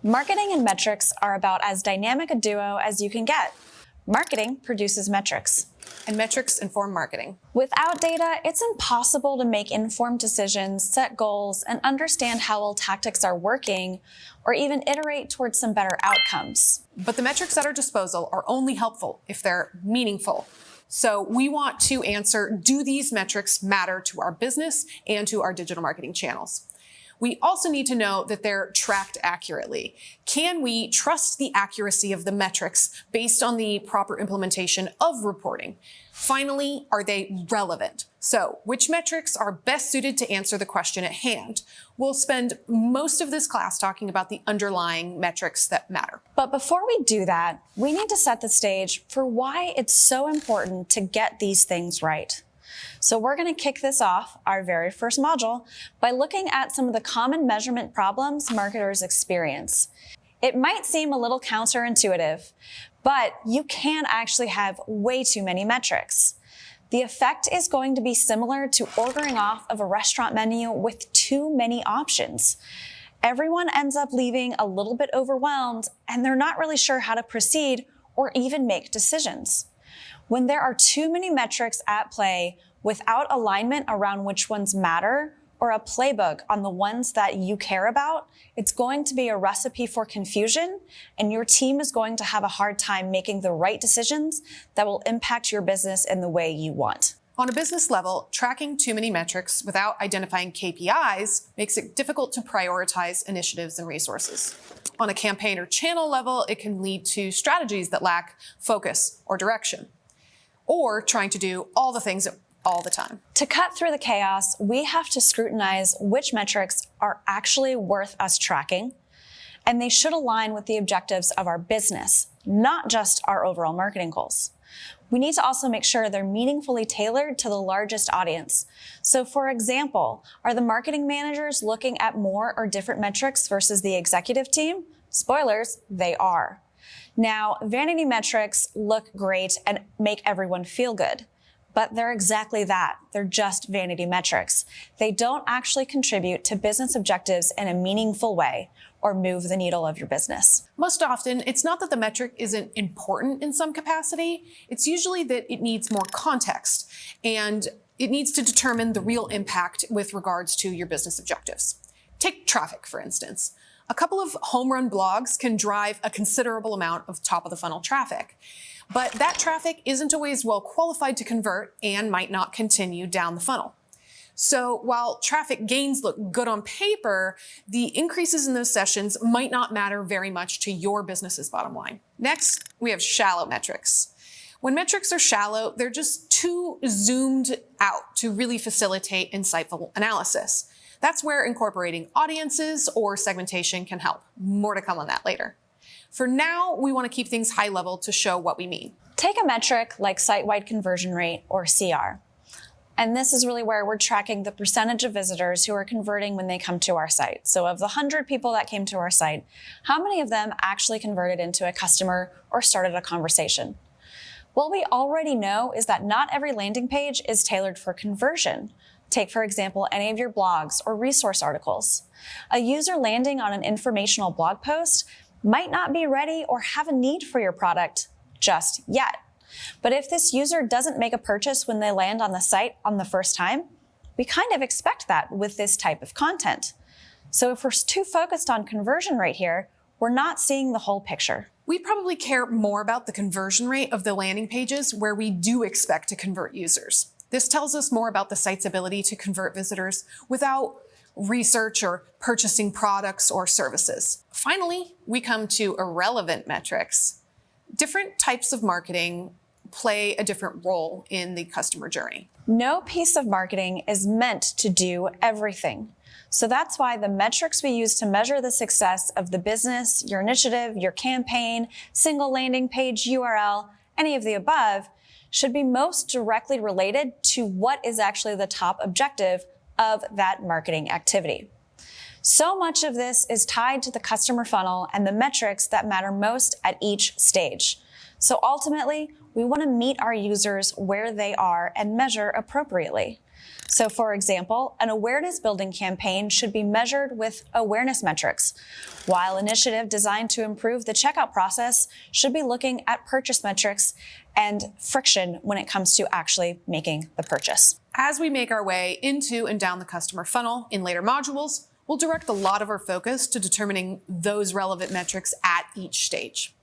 Marketing and metrics are about as dynamic a duo as you can get. Marketing produces metrics. And metrics inform marketing. Without data, it's impossible to make informed decisions, set goals, and understand how well tactics are working, or even iterate towards some better outcomes. But the metrics at our disposal are only helpful if they're meaningful. So we want to answer, do these metrics matter to our business and to our digital marketing channels? We also need to know that they're tracked accurately. Can we trust the accuracy of the metrics based on the proper implementation of reporting? Finally, are they relevant? So, which metrics are best suited to answer the question at hand? We'll spend most of this class talking about the underlying metrics that matter. But before we do that, we need to set the stage for why it's so important to get these things right. So we're going to kick this off, our very first module, by looking at some of the common measurement problems marketers experience. It might seem a little counterintuitive, but you can actually have way too many metrics. The effect is going to be similar to ordering off of a restaurant menu with too many options. Everyone ends up leaving a little bit overwhelmed, and they're not really sure how to proceed or even make decisions. When there are too many metrics at play without alignment around which ones matter or a playbook on the ones that you care about, it's going to be a recipe for confusion, and your team is going to have a hard time making the right decisions that will impact your business in the way you want. On a business level, tracking too many metrics without identifying KPIs makes it difficult to prioritize initiatives and resources. On a campaign or channel level, it can lead to strategies that lack focus or direction, or trying to do all the things all the time. To cut through the chaos, we have to scrutinize which metrics are actually worth us tracking, and they should align with the objectives of our business, not just our overall marketing goals. We need to also make sure they're meaningfully tailored to the largest audience. So for example, are the marketing managers looking at more or different metrics versus the executive team? Spoilers, they are. Now, vanity metrics look great and make everyone feel good. But they're exactly that. They're just vanity metrics. They don't actually contribute to business objectives in a meaningful way or move the needle of your business. Most often, it's not that the metric isn't important in some capacity. It's usually that it needs more context, and it needs to determine the real impact with regards to your business objectives. Take traffic, for instance. A couple of home run blogs can drive a considerable amount of top of the funnel traffic. But that traffic isn't always well qualified to convert and might not continue down the funnel. So while traffic gains look good on paper, the increases in those sessions might not matter very much to your business's bottom line. Next, we have shallow metrics. When metrics are shallow, they're just too zoomed out to really facilitate insightful analysis. That's where incorporating audiences or segmentation can help. More to come on that later. For now, we want to keep things high level to show what we mean. Take a metric like site-wide conversion rate, or CR. And this is really where we're tracking the percentage of visitors who are converting when they come to our site. So of the 100 people that came to our site, how many of them actually converted into a customer or started a conversation? What we already know is that not every landing page is tailored for conversion. Take, for example, any of your blogs or resource articles. A user landing on an informational blog post might not be ready or have a need for your product just yet. But if this user doesn't make a purchase when they land on the site on the first time, we kind of expect that with this type of content. So if we're too focused on conversion rate here, we're not seeing the whole picture. We probably care more about the conversion rate of the landing pages where we do expect to convert users. This tells us more about the site's ability to convert visitors without research or purchasing products or services. Finally, we come to irrelevant metrics. Different types of marketing play a different role in the customer journey. No piece of marketing is meant to do everything. So that's why the metrics we use to measure the success of the business, your initiative, your campaign, single landing page URL, any of the above, should be most directly related to what is actually the top objective of that marketing activity. So much of this is tied to the customer funnel and the metrics that matter most at each stage. So ultimately, we want to meet our users where they are and measure appropriately. So for example, an awareness building campaign should be measured with awareness metrics, while an initiative designed to improve the checkout process should be looking at purchase metrics and friction when it comes to actually making the purchase. As we make our way into and down the customer funnel in later modules, we'll direct a lot of our focus to determining those relevant metrics at each stage.